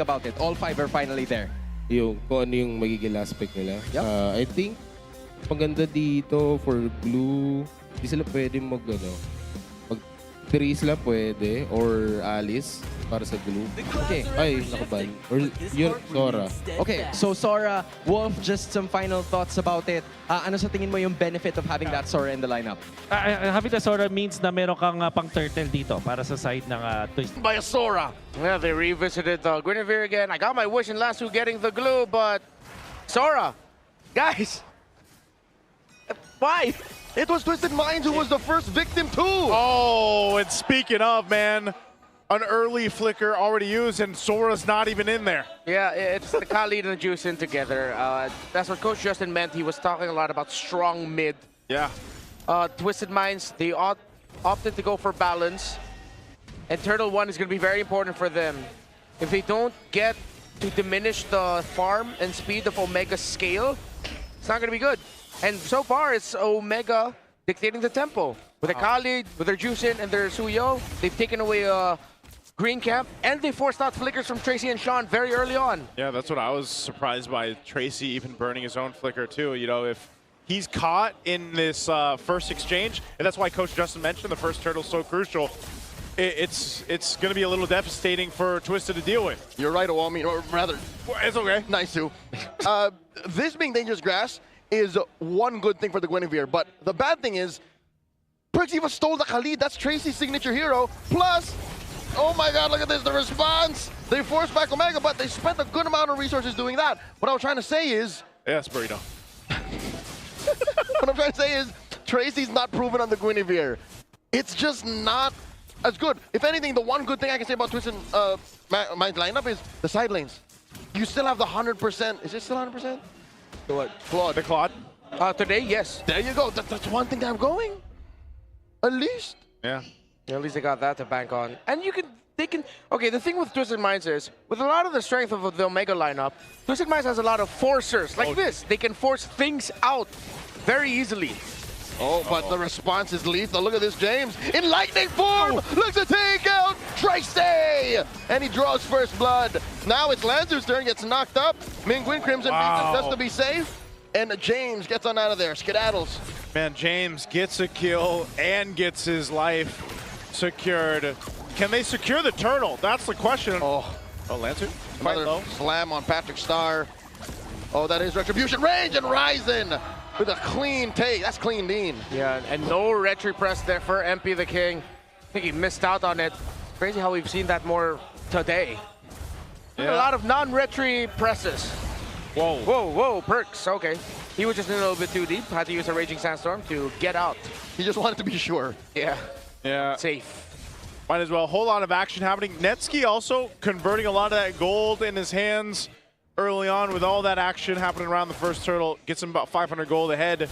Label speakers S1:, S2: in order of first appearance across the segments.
S1: about it? All five are finally there.
S2: Yung kung ano yung magiging last pick nila.
S1: Yep.
S2: I think maganda dito for blue. Hindi sila pwede mag Therese lang pwede or Alice para sa blue.
S1: Okay.
S2: Ay, nakaban. Or yun, Sora.
S1: Okay, so Sora, Wolf, just some final thoughts about it. Ano sa tingin mo yung benefit of having that Sora in the lineup?
S3: Having the Sora means na meron kang pang turtle dito para sa side ng TWIS.
S4: By a Sora. Yeah, they revisited Guinevere again. I got my wish in Lasso getting the glue, but Sora, guys, why?
S5: It was Twisted Minds who was the first victim too!
S6: Oh, and speaking of, man, an early flicker already used and Sora's not even in there.
S4: Yeah, it's the Khalid and the Juice in together. That's what Coach Justin meant. He was talking a lot about strong mid.
S6: Yeah.
S4: Twisted Minds, they opted to go for balance. And Turtle 1 is going to be very important for them. If they don't get to diminish the farm and speed of Omega's scale, it's not going to be good. And so far, it's Omega dictating the tempo. With their Khalid, with their Juicin, and their Suyo, they've taken away Green Camp, and they forced out flickers from Tracy and Sean very early on.
S6: Yeah, that's what I was surprised by. Tracy even burning his own flicker too. You know, if he's caught in this first exchange, and that's why Coach Justin mentioned the first turtle's so crucial, it's going to be a little devastating for Twisted to deal with.
S5: You're right, Owami, or rather,
S6: It's okay.
S5: nice too. This being dangerous grass is one good thing for the Guinevere, but the bad thing is, Perxiva stole the Khalid. That's Tracy's signature hero. Plus, oh my god, look at this, the response! They forced back Omega, but they spent a good amount of resources doing that. What I was trying to say is...
S6: Yes, Burrito.
S5: What I'm trying to say is, Tracy's not proven on the Guinevere. It's just not as good. If anything, the one good thing I can say about Twisted my lineup is the side lanes. You still have the 100%. Is it still 100%?
S4: So what?
S5: Claude.
S6: The Claude?
S4: Today, yes.
S5: There you go. That's one thing that I'm going. At least.
S6: Yeah.
S4: At least they got that to bank on. And they can, okay, the thing with Twisted Minds is, with a lot of the strength of the Omega lineup, Twisted Minds has a lot of forcers, like this. They can force things out very easily.
S5: Oh, but the response is lethal. Look at this, James. In lightning form! Looks to take out Tracy! And he draws first blood. Now it's Lanzu's turn, gets knocked up. Minguin Crimson beats just to be safe. And James gets on out of there, skedaddles.
S6: Man, James gets a kill and gets his life secured. Can they secure the turtle? That's the question.
S5: Oh,
S6: Lancer?
S5: another slam on Patrick Star. Oh, that is Retribution range and Ryzen with a clean take. That's clean Dean.
S4: Yeah, and no retry press there for MP the King. I think he missed out on it. Crazy how we've seen that more today.
S6: Yeah.
S4: A lot of non-retry presses.
S6: Whoa.
S4: Whoa, whoa, Perks, okay. He was just in a little bit too deep. Had to use a Raging Sandstorm to get out.
S5: He just wanted to be sure.
S4: Yeah,
S6: Yeah.
S4: safe.
S6: Might as well. Whole lot of action happening. Netsky also converting a lot of that gold in his hands early on with all that action happening around the first turtle. Gets him about 500 gold ahead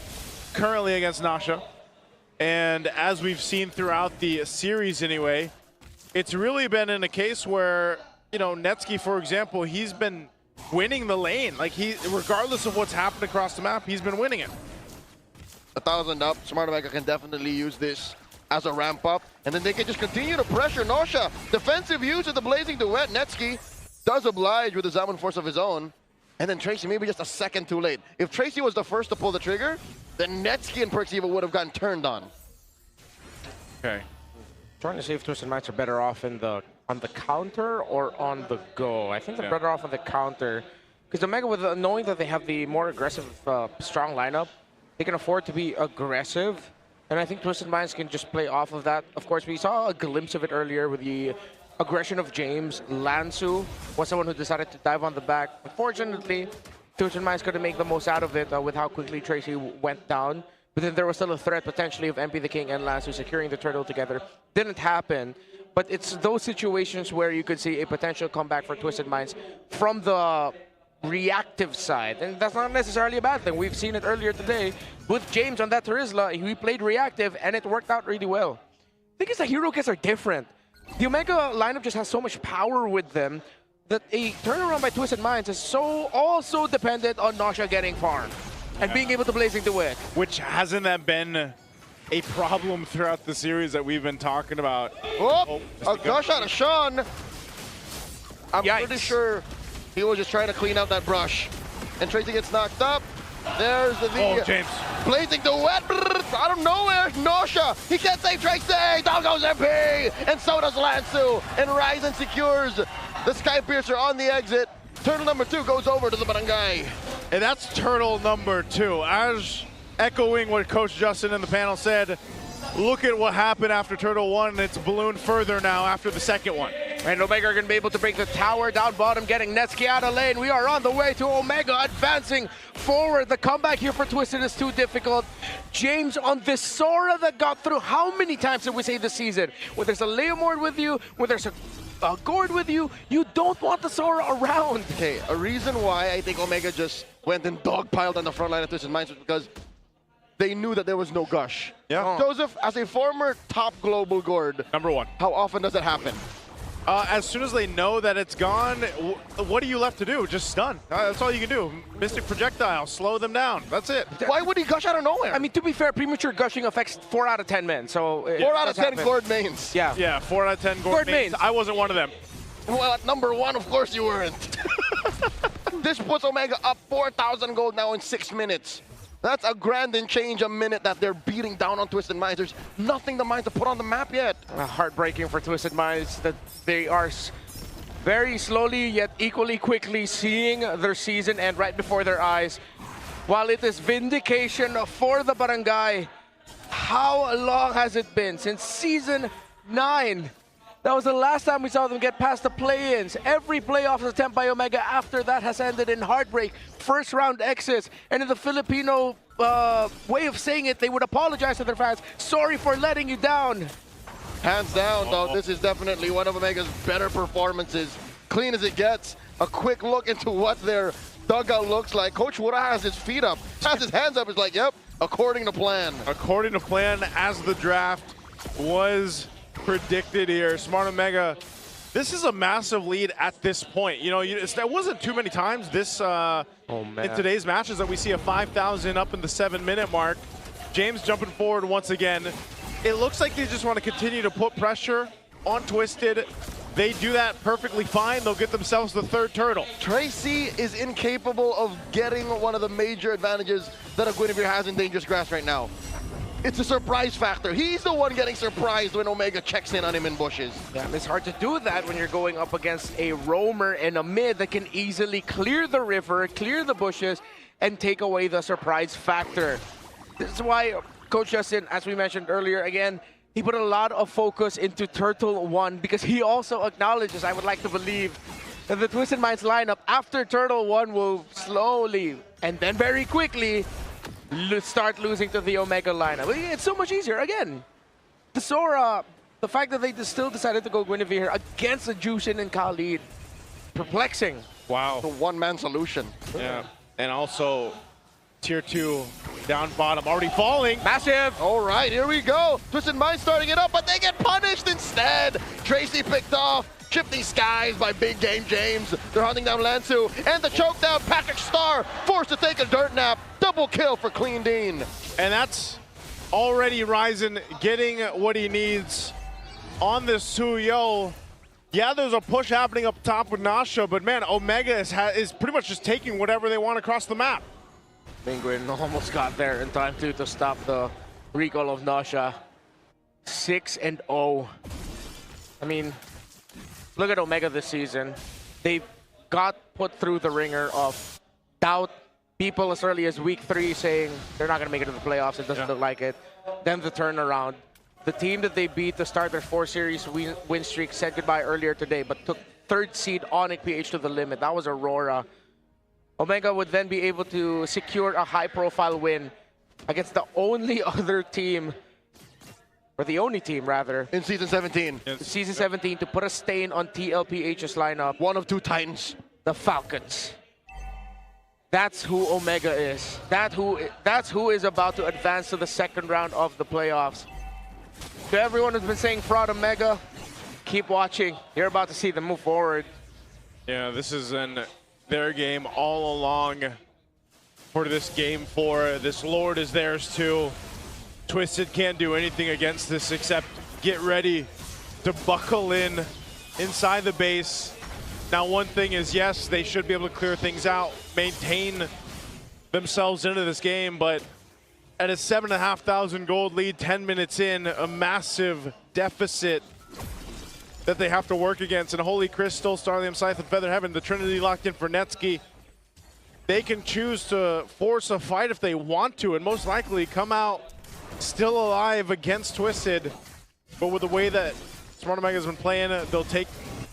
S6: currently against Nasha. And as we've seen throughout the series anyway, it's really been in a case where, you know, Netsky, for example, he's been winning the lane. Like, regardless of what's happened across the map, he's been winning it.
S5: 1,000 up. Smart Omega can definitely use this as a ramp up. And then they can just continue to pressure Nosha. Defensive use of the Blazing Duet. Netsky does oblige with the Zaman Force of his own. And then Tracy maybe just a second too late. If Tracy was the first to pull the trigger, then Netsky and Perxiva would have gotten turned on.
S6: Okay.
S4: Trying to see if Twisted Minds are better off on the counter or on the go. I think they're better off on the counter. Because Omega, with knowing that they have the more aggressive, strong lineup, they can afford to be aggressive. And I think Twisted Minds can just play off of that. Of course, we saw a glimpse of it earlier with the aggression of James. Lansu was someone who decided to dive on the back. Unfortunately, Twisted Minds couldn't make the most out of it with how quickly Tracy went down. But then there was still a threat potentially of MP the King and Lansu securing the turtle together. Didn't happen. But it's those situations where you could see a potential comeback for Twisted Minds from the reactive side. And that's not necessarily a bad thing. We've seen it earlier today with James on that Terizla. He played reactive and it worked out really well. I think it's the hero kits are different. The Omega lineup just has so much power with them that a turnaround by Twisted Minds is so also dependent on Nasha getting farmed and being able to Blazing Duet.
S6: Which hasn't that been a problem throughout the series that we've been talking about?
S5: Oh, a gush out of Sean. I'm
S4: Yikes.
S5: pretty sure he was just trying to clean out that brush. And Tracy gets knocked up. There's the
S6: Oh, James.
S5: blazing duet out of nowhere. Nosha, he can't save Tracy. Down goes MP, and so does Lansu. And Ryzen secures the Sky Piercer on the exit. Turtle number 2 goes over to the barangay.
S6: And that's turtle number 2. As echoing what Coach Justin and the panel said, look at what happened after turtle 1, and it's ballooned further now after the second one.
S4: And Omega are going to be able to break the tower down bottom, getting Netsky out of lane. We are on the way to Omega advancing forward. The comeback here for Twisted is too difficult. James on this Sora that got through. How many times did we say this season? When there's a Leomord with you, when there's a Gord with you, you don't want the Sora around.
S5: Okay, a reason why I think Omega just went and dogpiled on the front line of Twisted Minds was because they knew that there was no gush.
S6: Yeah.
S5: Joseph, as a former top global Gord,
S6: Number 1.
S5: how often does that happen?
S6: As soon as they know that it's gone, what are you left to do? Just stun. That's all you can do. Mystic Projectile, slow them down. That's it.
S5: Why would he gush out of nowhere?
S4: I mean, to be fair, premature gushing affects 4 out of 10 men. So
S5: 4 out of 10
S4: happen.
S5: Gord mains.
S4: Yeah.
S6: Yeah, 4 out of 10 Gord
S4: Gord
S6: mains.
S4: mains.
S6: I wasn't one of them.
S5: Well, at number 1, of course you weren't. This puts Omega up 4,000 gold now in 6 minutes. That's a grand and change a minute that they're beating down on Twisted Minds. There's nothing the Minds to put on the map yet.
S4: Heartbreaking for Twisted Minds that they are very slowly yet equally quickly seeing their season end right before their eyes. While it is vindication for the barangay, how long has it been? Since season 9. That was the last time we saw them get past the play-ins. Every playoff attempt by Omega after that has ended in heartbreak, first round exits, and in the Filipino way of saying it, they would apologize to their fans. Sorry for letting you down.
S5: Hands down, though, this is definitely one of Omega's better performances. Clean as it gets. A quick look into what their dugout looks like. Coach Wura has his feet up, has his hands up. It's like, yep, according to plan.
S6: According to plan, as the draft was predicted here, Smart Omega, this is a massive lead at this point. You know, that wasn't too many times this in today's matches that we see a 5,000 up in the 7-minute mark. James jumping forward once again. It looks like they just want to continue to put pressure on Twisted. They do that perfectly fine. They'll get themselves the 3rd turtle.
S5: Tracy is incapable of getting one of the major advantages that a Guinevere has in Dangerous Grass right now. It's a surprise factor. He's the one getting surprised when Omega checks in on him in bushes.
S4: Yeah, it's hard to do that when you're going up against a roamer and a mid that can easily clear the river, clear the bushes, and take away the surprise factor. This is why Coach Justin, as we mentioned earlier, again, he put a lot of focus into Turtle 1 because he also acknowledges, I would like to believe, that the Twisted Minds lineup after Turtle 1 will slowly and then very quickly start losing to the Omega lineup. It's so much easier. Again, the Sora, the fact that they still decided to go Guinevere against the Jushin and Khalid, perplexing.
S6: Wow.
S5: The one-man solution.
S6: Yeah. And also, tier 2 down bottom, already falling.
S4: Massive!
S5: All right, here we go. Twisted Minds starting it up, but they get punished instead. Tracy picked off. Shifting skies by Big Game James. They're hunting down Lansu. And the choke down, Patrick Star forced to take a dirt nap. Double kill for Clean Dean.
S6: And that's already Ryzen getting what he needs on this Suyo. Yeah, there's a push happening up top with Nasha, but man, Omega is pretty much just taking whatever they want across the map.
S4: Penguin almost got there in time to stop the recall of Nasha. 6-0. I mean, look at Omega this season. They got put through the ringer of doubt. People as early as week 3 saying they're not going to make it to the playoffs. It doesn't look like it. Then the turnaround. The team that they beat to start their 4-series win streak said goodbye earlier today, but took 3rd seed Onyx PH to the limit. That was Aurora. Omega would then be able to secure a high-profile win against the only other team, or the only team rather,
S5: In Season 17.
S4: Season 17 to put a stain on TLPH's lineup.
S5: One of 2 Titans.
S4: The Falcons. That's who Omega is. That's who is about to advance to the 2nd round of the playoffs. To everyone who's been saying fraud Omega, keep watching. You're about to see them move forward.
S6: Yeah, this is their game all along for this game 4. This Lord is theirs too. Twisted can't do anything against this except get ready to buckle in inside the base. Now, one thing is, yes, they should be able to clear things out, maintain themselves into this game, but at a 7,500 gold lead, 10 minutes in, a massive deficit that they have to work against. And Holy Crystal, Starlium Scythe, and Feather Heaven, the Trinity locked in for Netsky. They can choose to force a fight if they want to, and most likely come out still alive against TWISTED. But with the way that Smart Omega's been playing, they'll take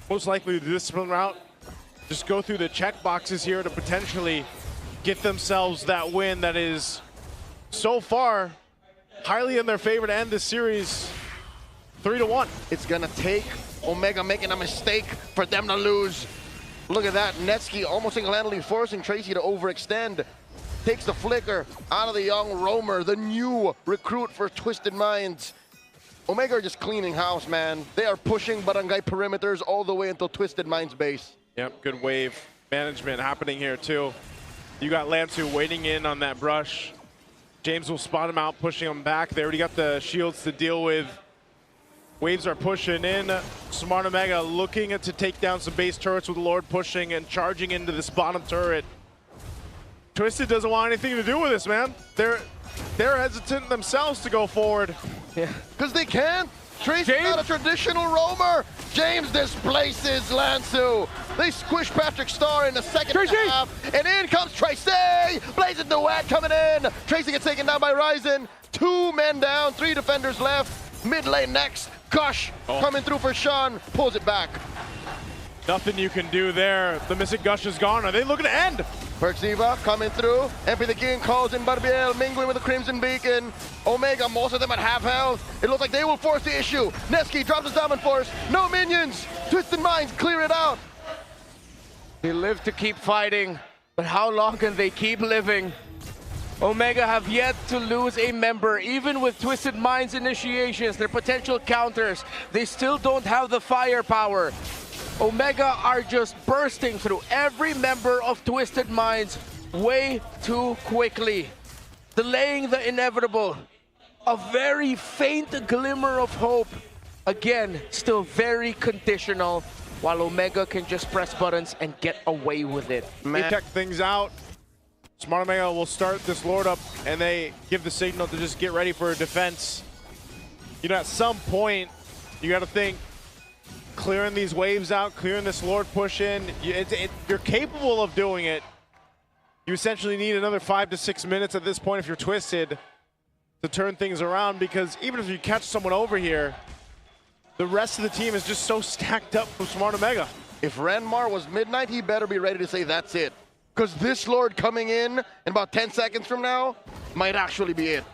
S6: most likely the discipline route. Just go through the check boxes here to potentially get themselves that win that is so far highly in their favor to end this series 3-1.
S5: It's gonna take Omega making a mistake for them to lose. Look at that, Netsky almost single-handedly forcing Tracy to overextend. Takes the flicker out of the young roamer, the new recruit for Twisted Minds. Omega are just cleaning house, man. They are pushing barangay perimeters all the way until Twisted Minds base.
S6: Yep, good wave management happening here too. You got Lansu waiting in on that brush. James will spot him out, pushing him back. They already got the shields to deal with. Waves are pushing in. Smart Omega looking to take down some base turrets with Lord pushing and charging into this bottom turret. TWISTED doesn't want anything to do with this, man. They're hesitant themselves to go forward.
S1: Yeah.
S5: Because they can't. Tracy's not a traditional roamer. James displaces Lansu. They squish Patrick Star in the second half. And in comes Tracy. Blazing Duet coming in. Tracy gets taken down by Ryzen. 2 men down, 3 defenders left. Mid lane next. Gush coming through for Sean. Pulls it back.
S6: Nothing you can do there. The missing Gush is gone. Are they looking to end?
S5: Perxiva coming through. MP the King calls in Barbiel, mingling with the Crimson Beacon. Omega, most of them at half health. It looks like they will force the issue. Netsky drops his Diamond Force. No minions. Twisted Minds clear it out.
S4: They live to keep fighting, but how long can they keep living? Omega have yet to lose a member, even with Twisted Minds initiations, their potential counters. They still don't have the firepower. Omega are just bursting through every member of Twisted Minds way too quickly, delaying the inevitable. A very faint glimmer of hope. Again, still very conditional, while Omega can just press buttons and get away with it.
S6: They check things out. Smart Omega will start this Lord up, and they give the signal to just get ready for a defense. You know, at some point, you got to think, clearing these waves out, clearing this Lord push in, you're capable of doing it. You essentially need another 5 to 6 minutes at this point if you're TWISTED to turn things around, because even if you catch someone over here, the rest of the team is just so stacked up from Smart Omega.
S5: If Ranmar was midnight, he better be ready to say that's it. Because this Lord coming in about 10 seconds from now might actually be it.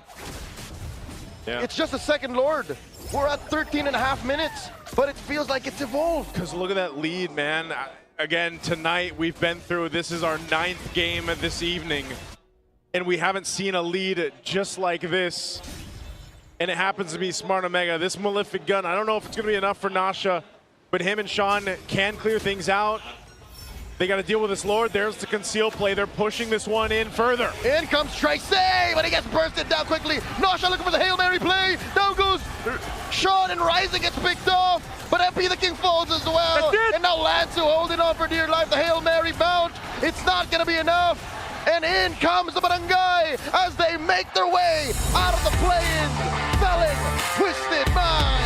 S6: Yeah.
S5: It's just a second Lord. We're at 13.5 minutes, but it feels like it's evolved.
S6: Because look at that lead, man. Again, tonight we've been through, this is our 9th game of this evening, and we haven't seen a lead just like this. And it happens to be Smart Omega. This Malefic Gun, I don't know if it's going to be enough for Nasha, but him and Sean can clear things out. They got to deal with this Lord. There's the conceal play. They're pushing this one in further.
S5: In comes Tracy, but he gets bursted down quickly. Nasha looking for the Hail Mary play. Down goes Sean, and Rising gets picked off, but MP the King falls as well. And now Lansu holding on for dear life. The Hail Mary bounce. It's not going to be enough. And in comes the Barangay as they make their way out of the play-in, felling Twisted Minds.